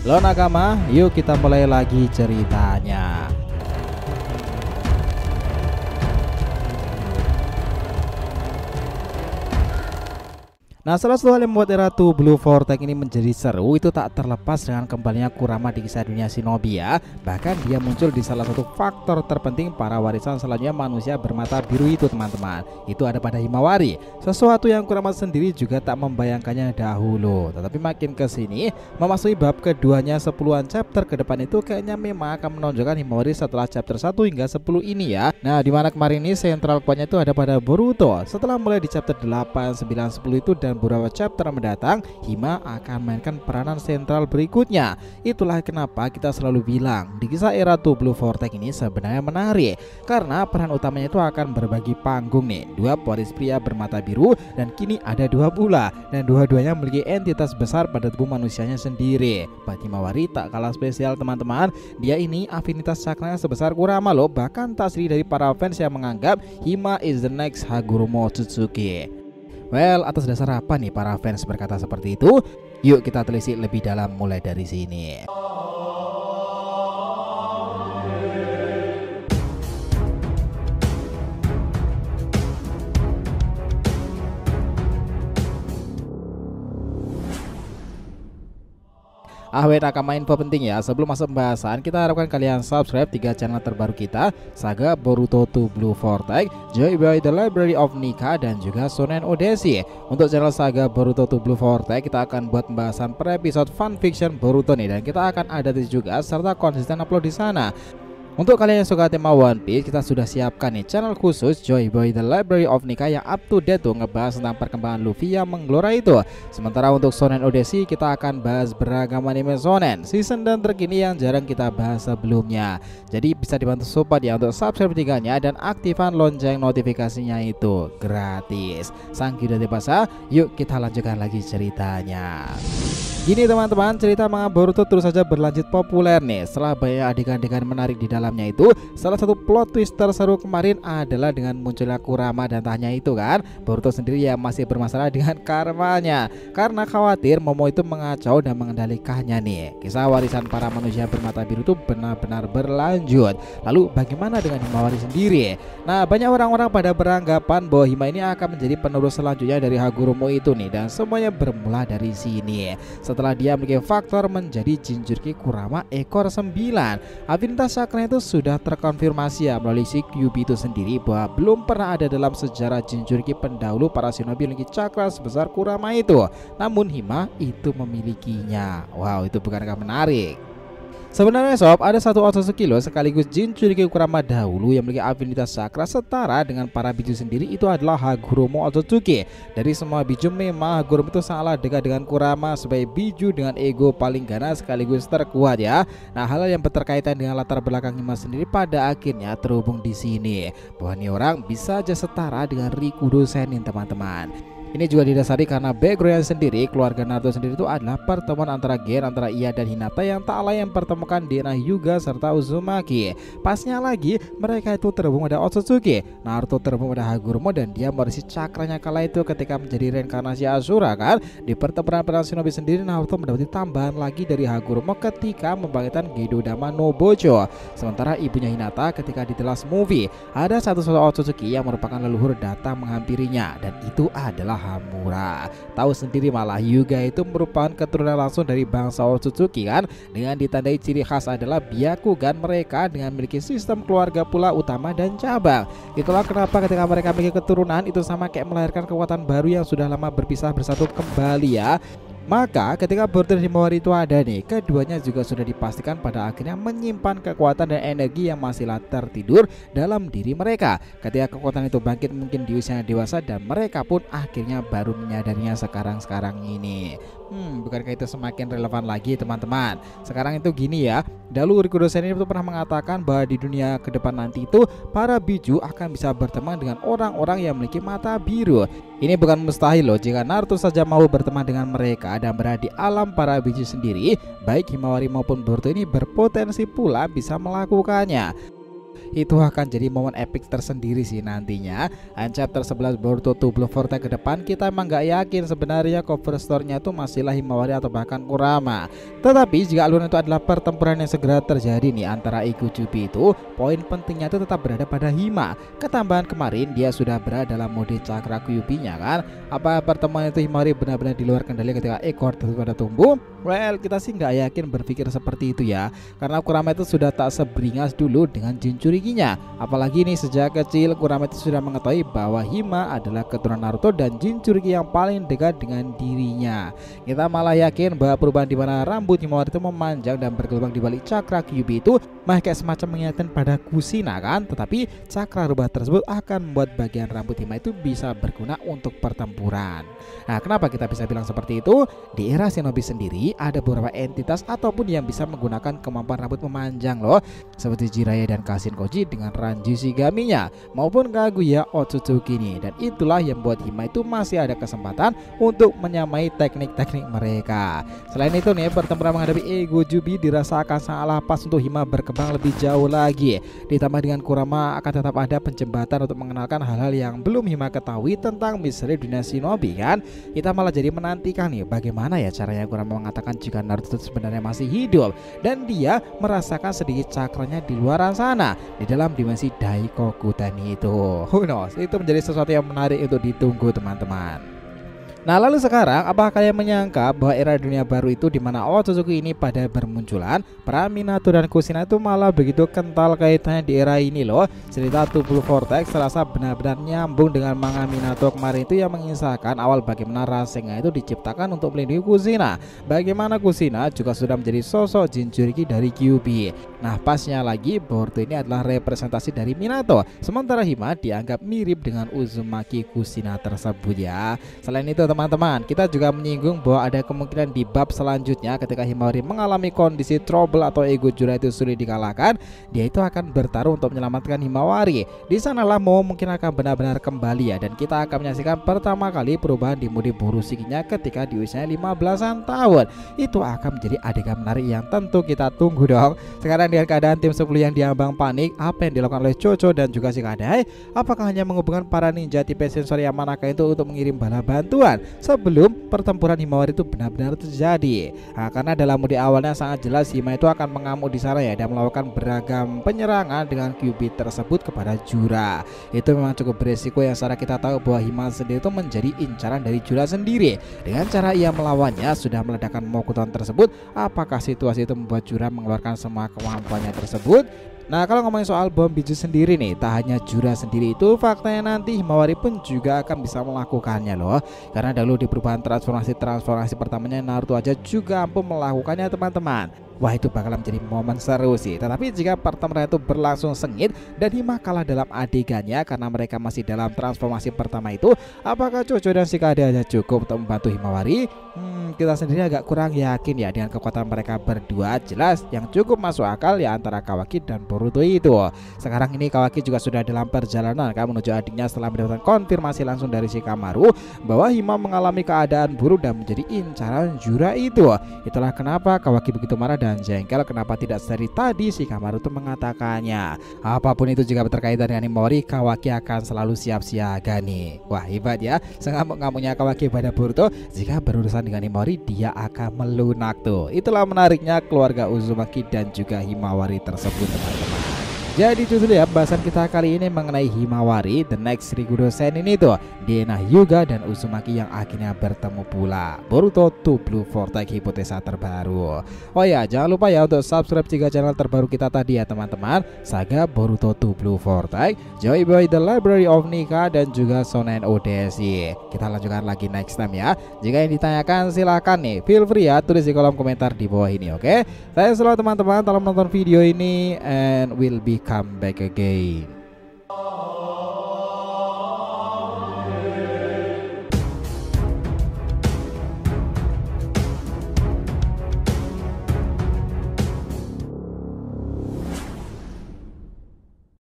Lo nakama, yuk kita mulai lagi ceritanya. Nah, salah satu hal yang membuat Ratu Blue Vortex ini menjadi seru itu tak terlepas dengan kembalinya Kurama di kisah dunia shinobi ya. Bahkan dia muncul di salah satu faktor terpenting para warisan selanjutnya manusia bermata biru itu teman-teman. Itu ada pada Himawari. Sesuatu yang Kurama sendiri juga tak membayangkannya dahulu. Tetapi makin kesini memasuki bab keduanya 10-an chapter ke depan itu kayaknya memang akan menonjolkan Himawari setelah chapter 1 hingga 10 ini ya. Nah, dimana kemarin ini central point-nya itu ada pada Boruto. Setelah mulai di chapter 8, 9, 10 itu dan beberapa chapter mendatang, Hima akan mainkan peranan sentral berikutnya. Itulah kenapa kita selalu bilang di kisah Ratu Blue Vortex ini sebenarnya menarik, karena peran utamanya itu akan berbagi panggung nih. Dua pewaris pria bermata biru dan kini ada dua pula, dan dua-duanya memiliki entitas besar pada tubuh manusianya sendiri. Himawari tak kalah spesial teman-teman. Dia ini afinitas cakranya sebesar Kurama loh, bahkan tak sedikit dari para fans yang menganggap Hima is the next Hagoromo Otsutsuki. Well, atas dasar apa nih para fans berkata seperti itu? Yuk kita telisik lebih dalam mulai dari sini. Nakama, info penting ya. Sebelum masuk pembahasan, kita harapkan kalian subscribe 3 channel terbaru kita, Saga Boruto to Blue Vortex, Joy by the Library of Nika, dan juga Shonen Odyssey. Untuk channel Saga Boruto to Blue Vortex, kita akan buat pembahasan per episode fanfiction Boruto nih, dan kita akan ada juga serta konsisten upload di sana. Untuk kalian yang suka tema One Piece, kita sudah siapkan nih channel khusus Joy Boy The Library of Nika yang up to date tuh, ngebahas tentang perkembangan Luffy yang menggelora itu. Sementara untuk Shonen Odyssey, kita akan bahas beragam anime shonen, season dan terkini yang jarang kita bahas sebelumnya. Jadi bisa dibantu support ya untuk subscribe tiganya dan aktifkan lonceng notifikasinya itu gratis. Sangki udah dipasa, yuk kita lanjutkan lagi ceritanya. Gini teman-teman, cerita manga Boruto terus saja berlanjut populer nih. Setelah banyak adegan-adegan menarik di dalamnya itu, salah satu plot twist terseru kemarin adalah dengan munculnya Kurama dan tanya itu kan. Boruto sendiri yang masih bermasalah dengan karmanya, karena khawatir Momo itu mengacau dan mengendalikannya nih. Kisah warisan para manusia bermata biru itu benar-benar berlanjut. Lalu bagaimana dengan Himawari sendiri? Nah, banyak orang-orang pada beranggapan bahwa Hima ini akan menjadi penerus selanjutnya dari Hagoromo itu nih, dan semuanya bermula dari sini. Setelah dia memiliki faktor menjadi Jinchuriki Kurama ekor 9. Afinitas cakranya itu sudah terkonfirmasi ya melalui si Kyuubi itu sendiri, bahwa belum pernah ada dalam sejarah Jinchuriki pendahulu para shinobi memiliki cakra sebesar Kurama itu. Namun Hima itu memilikinya. Wow, itu bukankah menarik? Sebenarnya sob, ada satu Otsutsuki loh sekaligus Jinchuriki Kurama dahulu yang memiliki afinitas cakra setara dengan para biju sendiri, itu adalah Hagoromo Otsutsuki. Dari semua biju memang Hagoromo itu sangatlah dekat dengan Kurama sebagai biju dengan ego paling ganas sekaligus terkuat ya. Nah, hal yang berkaitan dengan latar belakang Hima sendiri pada akhirnya terhubung di sini, bahwa ini orang bisa aja setara dengan Rikudo Sennin teman-teman. Ini juga didasari karena background sendiri, keluarga Naruto sendiri itu adalah pertemuan antara Gen antara ia dan Hinata yang tak lain yang pertemukan Dena Hyuga serta Uzumaki. Pasnya lagi, mereka itu terhubung pada Otsutsuki. Naruto terhubung pada Hagoromo dan dia mewarisi cakranya kala itu ketika menjadi reinkarnasi Asura kan. Di pertempuran perang shinobi sendiri, Naruto mendapati tambahan lagi dari Hagoromo ketika membangkitkan Geidodama no Bojo. Sementara ibunya Hinata ketika di The Last Movie, ada satu-satu Otsutsuki yang merupakan leluhur datang menghampirinya, dan itu adalah Hamura. Tahu sendiri malah Hyuga itu merupakan keturunan langsung dari bangsa Otsutsuki kan, dengan ditandai ciri khas adalah Byakugan mereka dengan memiliki sistem keluarga pula utama dan cabang. Itulah kenapa ketika mereka memiliki keturunan itu sama kayak melahirkan kekuatan baru yang sudah lama berpisah bersatu kembali ya. Maka ketika Boruto dan Himawari itu ada nih, keduanya juga sudah dipastikan pada akhirnya menyimpan kekuatan dan energi yang masihlah tertidur dalam diri mereka. Ketika kekuatan itu bangkit mungkin di usia dewasa, dan mereka pun akhirnya baru menyadarinya sekarang ini. Bukankah itu semakin relevan lagi teman-teman? Sekarang itu gini ya, dahulu Rikudo Sennin itu pernah mengatakan bahwa di dunia ke depan nanti itu para biju akan bisa berteman dengan orang-orang yang memiliki mata biru. Ini bukan mustahil loh jika Naruto saja mau berteman dengan mereka dan berada di alam para biju sendiri. Baik Himawari maupun Boruto ini berpotensi pula bisa melakukannya. itu akan jadi momen epic tersendiri sih nantinya. And chapter 11 Boruto 2 Blue Vortex ke depan kita emang gak yakin sebenarnya cover store-nya itu masihlah Himawari atau bahkan Kurama. Tetapi jika aluran itu adalah pertempuran yang segera terjadi nih antara Igu Jubi itu, poin pentingnya itu tetap berada pada Hima. Ketambahan kemarin dia sudah berada dalam mode cakra Kyuubi-nya kan. Apa pertemuan itu Himawari benar-benar di luar kendali ketika ekor tersebut pada tumbuh? Well, kita sih nggak yakin berpikir seperti itu ya, karena Kurama itu sudah tak seberingas dulu dengan Jinchurikinya. Apalagi nih sejak kecil Kurama itu sudah mengetahui bahwa Hima adalah keturunan Naruto dan Jinchuriki yang paling dekat dengan dirinya. Kita malah yakin bahwa perubahan di mana rambut Himawari itu memanjang dan bergelombang di balik cakra Kyuubi itu kayak semacam mengingatkan pada Kushina kan. Tetapi cakra rubah tersebut akan membuat bagian rambut Hima itu bisa berguna untuk pertempuran. Nah, kenapa kita bisa bilang seperti itu? Di era Shinobi sendiri ada beberapa entitas ataupun yang bisa menggunakan kemampuan rambut memanjang loh, seperti Jiraiya dan Kashin-Koji dengan Ranji Shigami-nya maupun Kaguya Otsutsuki nih. Dan itulah yang membuat Hima itu masih ada kesempatan untuk menyamai teknik-teknik mereka. Selain itu nih, pertempuran menghadapi Igu Jubi dirasakan sangatlah pas untuk Hima berkembang lebih jauh lagi. Ditambah dengan Kurama akan tetap ada penjembatan untuk mengenalkan hal-hal yang belum Hima ketahui tentang misteri dunia Shinobi kan. Kita malah jadi menantikan nih bagaimana ya caranya Kurama mengatakan jika Naruto sebenarnya masih hidup dan dia merasakan sedikit cakranya di luar sana di dalam dimensi Daikoku Tani itu. Who knows? Itu menjadi sesuatu yang menarik untuk ditunggu teman-teman. Nah, lalu sekarang apakah kalian menyangka bahwa era dunia baru itu di mana Otsutsuki ini pada bermunculan, peran Minato dan Kushina itu malah begitu kental kaitannya di era ini loh. Cerita Two Blue Vortex terasa benar-benar nyambung dengan manga Minato kemarin itu yang mengisahkan awal bagaimana Rasengan itu diciptakan untuk melindungi Kushina. Bagaimana Kushina juga sudah menjadi sosok Jinchuriki dari Kyuubi. Nah, pasnya lagi Boruto ini adalah representasi dari Minato, sementara Hima dianggap mirip dengan Uzumaki Kushina tersebut ya. Selain itu teman-teman, kita juga menyinggung bahwa ada kemungkinan di bab selanjutnya ketika Himawari mengalami kondisi trouble atau Ego Jura itu sulit dikalahkan, dia itu akan bertarung untuk menyelamatkan Himawari. Di sanalah Momo mungkin akan benar-benar kembali ya, dan kita akan menyaksikan pertama kali perubahan di mode Borushikinya ketika di usianya 15-an tahun. Itu akan menjadi adegan menarik yang tentu kita tunggu dong. Sekarang dengan keadaan tim 10 yang diambang panik, apa yang dilakukan oleh Chocho dan juga Shikadai? Apakah hanya menghubungkan para ninja tipe sensor Yamanaka itu untuk mengirim bala bantuan sebelum pertempuran Himawari itu benar-benar terjadi? Nah, karena dalam mode awalnya sangat jelas Hima itu akan mengamuk di sana ya dan melakukan beragam penyerangan dengan Kyuubi tersebut kepada Jura. Itu memang cukup beresiko yang secara kita tahu bahwa Hima sendiri itu menjadi incaran dari Jura sendiri. Dengan cara ia melawannya sudah meledakkan Mokuton tersebut, apakah situasi itu membuat Jura mengeluarkan semua kemampuannya tersebut? Nah, kalau ngomongin soal bom biju sendiri nih, tak hanya Jura sendiri itu, faktanya nanti Himawari pun juga akan bisa melakukannya loh. Karena dahulu di perubahan transformasi pertamanya Naruto aja juga mampu melakukannya teman-teman. Wah, itu bakal menjadi momen seru sih. Tetapi jika pertempuran itu berlangsung sengit dan Hima kalah dalam adegannya karena mereka masih dalam transformasi pertama itu, apakah Chocho dan Shikadai aja cukup untuk membantu Himawari? Kita sendiri agak kurang yakin ya dengan kekuatan mereka berdua. Jelas yang cukup masuk akal ya antara Kawaki dan Boruto itu. Sekarang ini Kawaki juga sudah dalam perjalanan kan menuju adiknya setelah mendapatkan konfirmasi langsung dari Shikamaru bahwa Hima mengalami keadaan buruk dan menjadi incaran Jura itu. Itulah kenapa Kawaki begitu marah dan jengkel kenapa tidak dari tadi Shikamaru itu mengatakannya. Apapun itu jika berkaitan dengan Himawari, Kawaki akan selalu siap siaga nih. Wah, hebat ya sengamuk-ngamuknya Kawaki pada Boruto. Jika berurusan dengan Himawari, dia akan melunak tuh. Itulah menariknya keluarga Uzumaki dan juga Himawari tersebut teman-teman. Jadi itu dulu ya bahasan kita kali ini mengenai Himawari, The Next Riguro Sen ini tuh, Dena Hyuga dan Uzumaki yang akhirnya bertemu pula. Boruto 2 Blue Vortex hipotesa terbaru. Oh ya, jangan lupa ya untuk subscribe 3 channel terbaru kita tadi ya teman-teman. Saga Boruto 2 Blue Vortex, Joy Boy The Library of Nika, dan juga Shonen Odeshi. Kita lanjutkan lagi next time ya. Jika yang ditanyakan silahkan nih, feel free ya tulis di kolom komentar di bawah ini, oke? Saya selalu teman-teman dalam menonton video ini and will be come back again.